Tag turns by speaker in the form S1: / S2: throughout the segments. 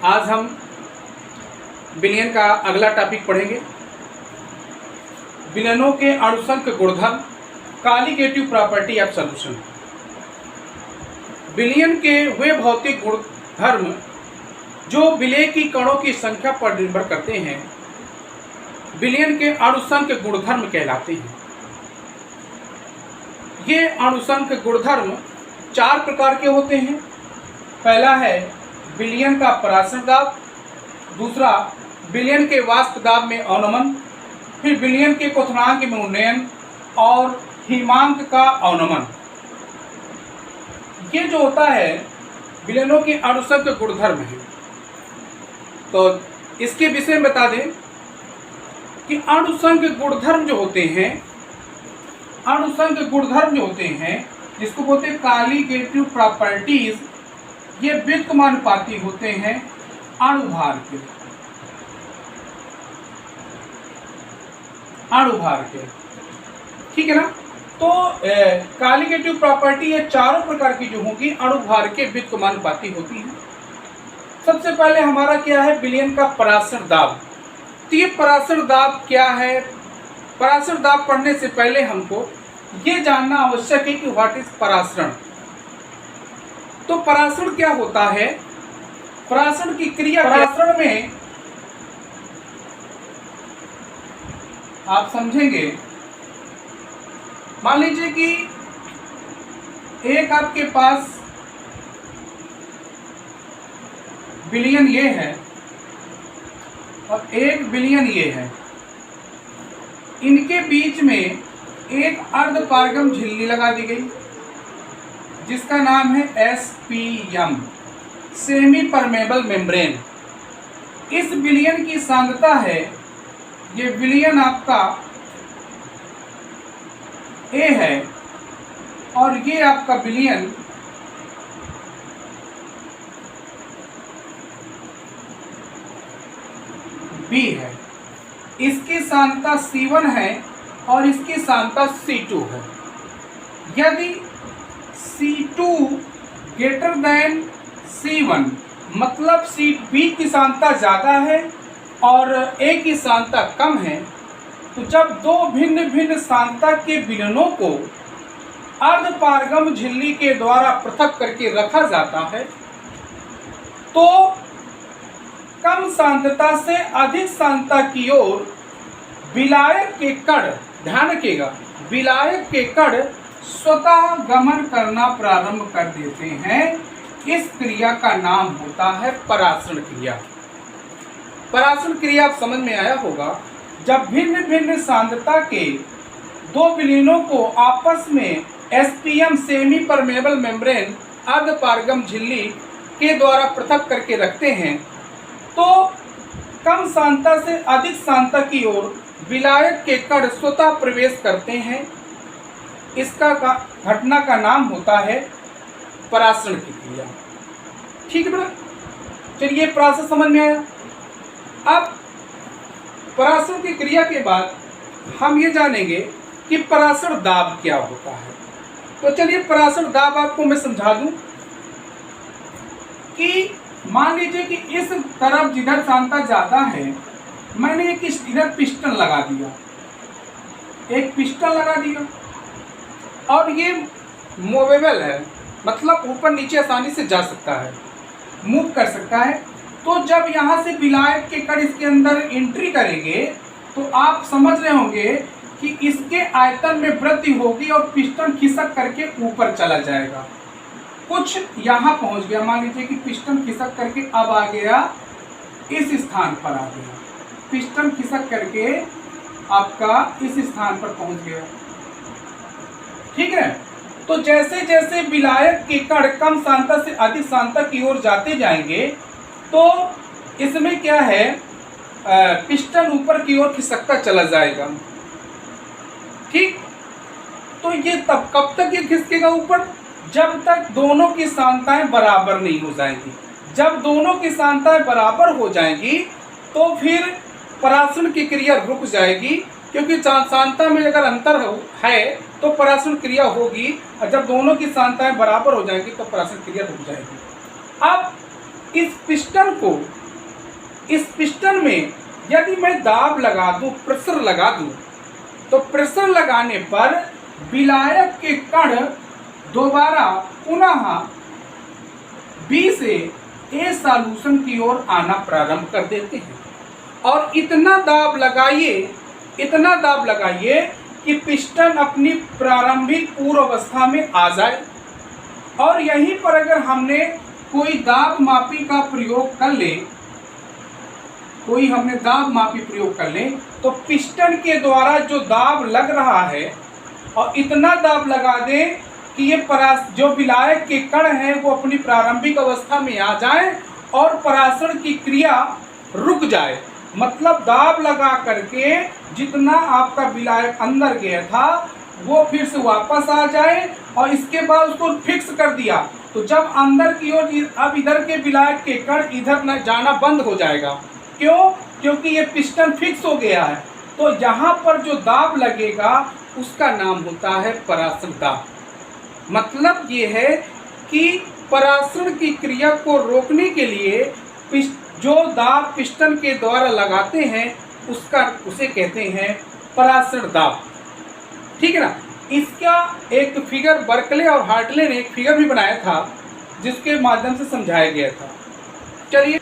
S1: आज हम विलयन का अगला टॉपिक पढ़ेंगे। विलयनों के अणुसंख्य गुणधर्म, कॉलिगेटिव प्रॉपर्टी ऑफ सॉल्यूशन। विलयन के वे भौतिक गुणधर्म जो विलय की कणों की संख्या पर निर्भर करते हैं, विलयन के अणुसंख्य गुणधर्म कहलाते हैं। ये अणुसंख्य गुणधर्म 4 प्रकार के होते हैं। पहला है विलयन का परासरण दाब, दूसरा विलयन के वाष्प दाब में अवनमन, फिर विलयन के क्वथनांक में उन्नयन और हिमांक का अवनमन। ये जो होता है विलयनों के अणुसंख्य गुणधर्म है। तो इसके विषय में बता दें कि अणुसंख्य गुणधर्म जो होते हैं, अणुसंख्य गुणधर्म जो होते हैं जिसको बोलते हैं कॉलिगेटिव प्रॉपर्टीज, ये व्युत्क्रमानुपाती होते हैं अणुभार के। अणुभार के, ठीक है ना। तो कॉलिगेटिव प्रॉपर्टी ये चारों प्रकार की जो होंगी अणुभार के व्युत्क्रमानुपाती होती हैं। सबसे पहले हमारा क्या है, विलयन का परासरण दाब। तो ये परासरण दाब क्या है? परासरण दाब पढ़ने से पहले हमको ये जानना आवश्यक है कि व्हाट इज परासरण। तो परासरण क्या होता है? परासरण की क्रिया, परासरण में आप समझेंगे, मान लीजिए कि एक आपके पास विलयन ये है और एक विलयन ये है। इनके बीच में एक अर्धपारगम झिल्ली लगा दी गई जिसका नाम है SPM, सेमी परमेबल मेम्ब्रेन। इस विलयन की सांद्रता है, ये विलयन आपका A है और ये आपका विलयन B है। इसकी सांद्रता C1 है और इसकी सांद्रता C2 है। यदि C2 ग्रेटर देन C1 मतलब B की सांद्रता ज़्यादा है और A की सांद्रता कम है, तो जब दो भिन्न भिन्न सांद्रता के विलयनों को अर्धपारगम झिल्ली के द्वारा पृथक करके रखा जाता है, तो कम सांद्रता से अधिक सांद्रता की ओर विलायक के कण, ध्यान रखिएगा, विलायक के कण स्वतः गमन करना प्रारंभ कर देते हैं। इस क्रिया का नाम होता है परासरण क्रिया। परासरण क्रिया आप समझ में आया होगा। जब भिन्न भिन्न सांद्रता के दो विलयनों को आपस में SPM, सेमी परमेबल मेम्ब्रेन, अर्धपारगम झिल्ली के द्वारा पृथक करके रखते हैं, तो कम सांद्रता से अधिक सांद्रता की ओर विलायक के कण स्वतः प्रवेश करते हैं। इसका घटना का नाम होता है परासरण की क्रिया। ठीक है बेटा, चलिए प्रोसेस समझ में आया। अब परासरण की क्रिया के बाद हम ये जानेंगे कि परासरण दाब क्या होता है। तो चलिए परासरण दाब आपको मैं समझा दूं कि मान लीजिए कि इस तरफ जिधर सांद्रता ज़्यादा है, मैंने एक इधर पिस्टन लगा दिया, एक पिस्टन लगा दिया और ये मूवेबल है, मतलब ऊपर नीचे आसानी से जा सकता है, मूव कर सकता है। तो जब यहाँ से विलायक के कण इसके अंदर एंट्री करेंगे तो आप समझ रहे होंगे कि इसके आयतन में वृद्धि होगी और पिस्टन खिसक करके ऊपर चला जाएगा। कुछ यहाँ पहुँच गया, मान लीजिए कि पिस्टन खिसक करके अब आ गया इस स्थान पर आ गया, पिस्टन खिसक करके आपका इस स्थान पर पहुँच गया। ठीक है। तो जैसे जैसे विलायक के कण कम सांद्रता से अधिक सांद्रता की ओर जाते जाएंगे, तो इसमें क्या है, पिस्टन ऊपर की ओर खिसकता चला जाएगा। ठीक। तो ये तब कब तक ये खिसकेगा ऊपर? जब तक दोनों की सांद्रताएं बराबर नहीं हो जाएंगी। जब दोनों की सांद्रताएं बराबर हो जाएंगी तो फिर परासरण की क्रिया रुक जाएगी, क्योंकि सांद्रता में अगर अंतर है तो परासरण क्रिया होगी, और जब दोनों की सांद्रताएं बराबर हो जाएंगी तो परासरण क्रिया रुक जाएगी। अब इस पिस्टन में यदि मैं दाब लगा दूं, प्रेशर लगा दूं, तो प्रेशर लगाने पर विलायक के कण दोबारा पुनः बी से ए सॉल्यूशन की ओर आना प्रारंभ कर देते हैं। और इतना दाब लगाइए कि पिस्टन अपनी प्रारंभिक पूर्व अवस्था में आ जाए। और यहीं पर अगर हमने कोई दाब मापी का प्रयोग कर ले, तो पिस्टन के द्वारा जो दाब लग रहा है, और इतना दाब लगा दें कि ये जो विलायक के कण हैं वो अपनी प्रारंभिक अवस्था में आ जाए और परासरण की क्रिया रुक जाए। मतलब दाब लगा करके जितना आपका विलायक अंदर गया था वो फिर से वापस आ जाए, और इसके बाद उसको फिक्स कर दिया, तो जब अंदर की ओर अब इधर के विलायक के कण इधर न जाना बंद हो जाएगा। क्यों? क्योंकि ये पिस्टन फिक्स हो गया है। तो यहाँ पर जो दाब लगेगा उसका नाम होता है परासरण दाब। मतलब ये है कि परासरण की क्रिया को रोकने के लिए जो दाब पिस्टन के द्वारा लगाते हैं उसे कहते हैं परासरण दाब। ठीक है ना। इसका एक फिगर बर्कले और हार्टले ने एक फिगर भी बनाया था जिसके माध्यम से समझाया गया था। चलिए,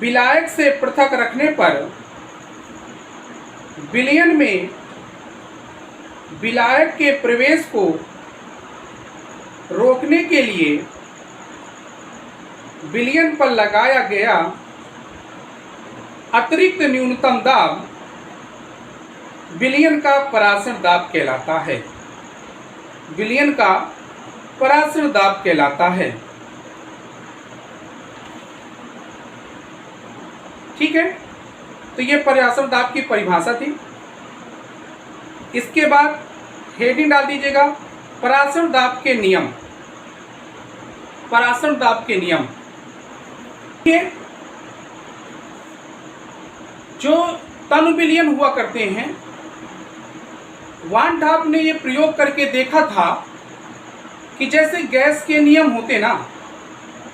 S1: विलायक से पृथक रखने पर विलयन में विलायक के प्रवेश को रोकने के लिए विलयन पर लगाया गया अतिरिक्त न्यूनतम दाब विलयन का परासरण दाब कहलाता है। विलयन का परासरण दाब कहलाता है। ठीक है, तो ये परासरण दाब की परिभाषा थी। इसके बाद हेडिंग डाल दीजिएगा परासरण दाब के नियम। परासरण दाब के नियम जो तनु विलयन हुआ करते हैं, वान डॉप ने ये प्रयोग करके देखा था कि जैसे गैस के नियम होते ना,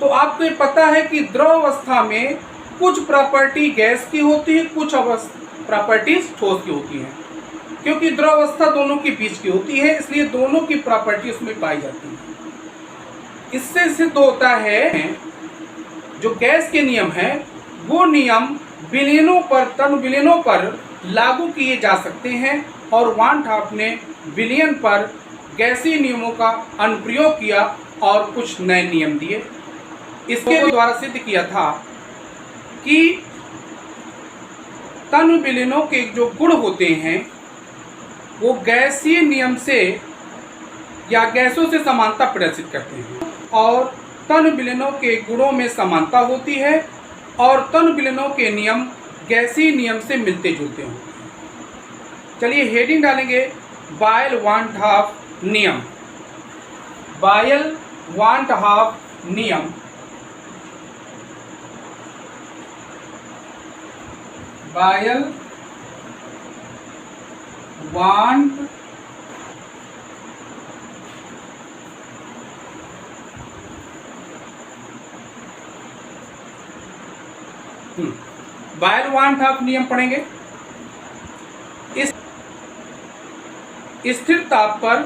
S1: तो आपको ये पता है कि द्रव अवस्था में कुछ प्रॉपर्टी गैस की होती है, कुछ प्रॉपर्टीज ठोस की होती हैं। क्योंकि द्रव अवस्था दोनों के बीच की होती है, इसलिए दोनों की प्रॉपर्टी उसमें पाई जाती है। इससे सिद्ध होता है जो गैस के नियम हैं वो नियम विलयनों पर, तनु विलयनों पर लागू किए जा सकते हैं। और वान डॉप ने विलयन पर गैसीय नियमों का अनुप्रयोग किया और कुछ नए नियम दिए। इसके द्वारा सिद्ध किया था कि तनु विलयनों के जो गुण होते हैं वो गैसीय नियम से या गैसों से समानता प्रदर्शित करते हैं, और तनु विलयनों के गुणों में समानता होती है, और तनु विलयनों के नियम गैसीय नियम से मिलते जुलते होते हैं। चलिए हेडिंग डालेंगे बायल वान डॉप नियम। बायल वान डॉप नियम। बायल वान बायल वान डॉप नियम पढ़ेंगे। इस स्थिर ताप पर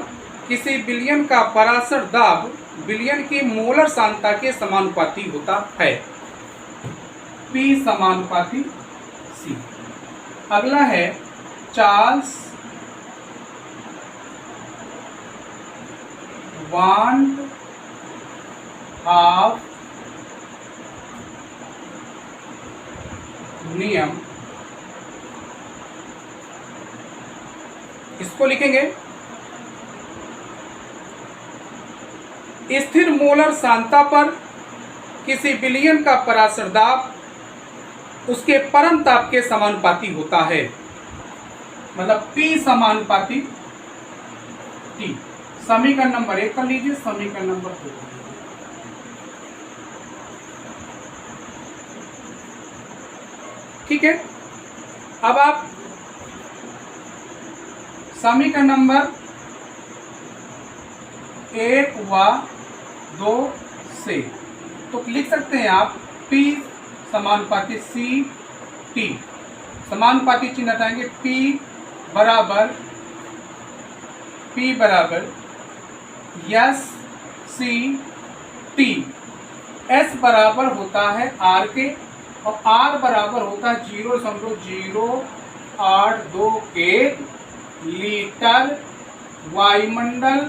S1: किसी विलयन का परासरण दाब विलयन की मोलर सांद्रता के समानुपाती होता है, P समानुपाती C। अगला है चार्ल्स वान डॉप नियम। इसको लिखेंगे स्थिर मोलर सांद्रता पर किसी विलयन का परासरण दाब उसके परम ताप के समानुपाती होता है, मतलब P समानुपाती T। समीकरण नंबर 1 कर लीजिए, समीकरण नंबर 2। ठीक है, अब आप समीकरण नंबर 1 व 2 से तो लिख सकते हैं आप P समानुपाती सी टी, समानुपाती चिन्ह हटाएंगे, P बराबर एस सी टी। एस बराबर होता है आर के और आर बराबर होता है 0.0821 लीटर वायुमंडल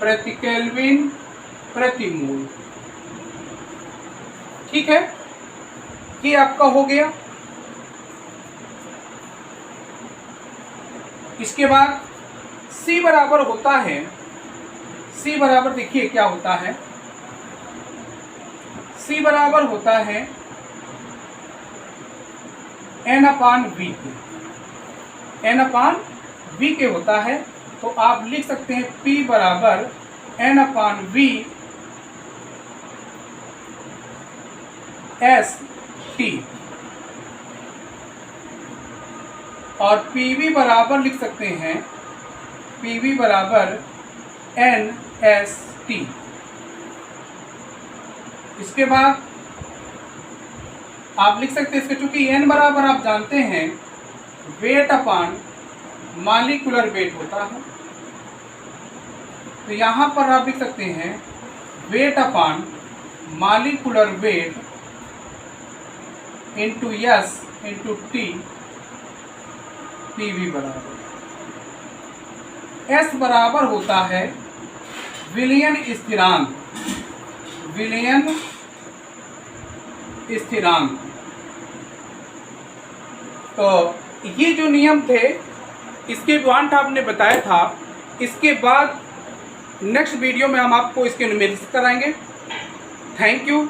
S1: प्रति केल्विन प्रति मोल। ठीक है, ये आपका हो गया। इसके बाद C बराबर होता है, C बराबर देखिए क्या होता है, C बराबर होता है N/V के, N/V के होता है। तो आप लिख सकते हैं P बराबर N/V एस टी, और PV बराबर लिख सकते हैं PV बराबर NST। इसके बाद आप लिख सकते हैं इसके, चूंकि N बराबर आप जानते हैं वेट अपान मॉलिक्यूलर वेट होता है, तो यहाँ पर आप लिख सकते हैं weight upon molecular weight into S into T, PV बराबर S बराबर होता है विलयन स्थिरांक, विलयन स्थिरांक। तो ये जो नियम थे इसके वांट आपने बताया था। इसके बाद नेक्स्ट वीडियो में हम आपको इसके न्यूमेरिक्स कराएंगे। Thank you.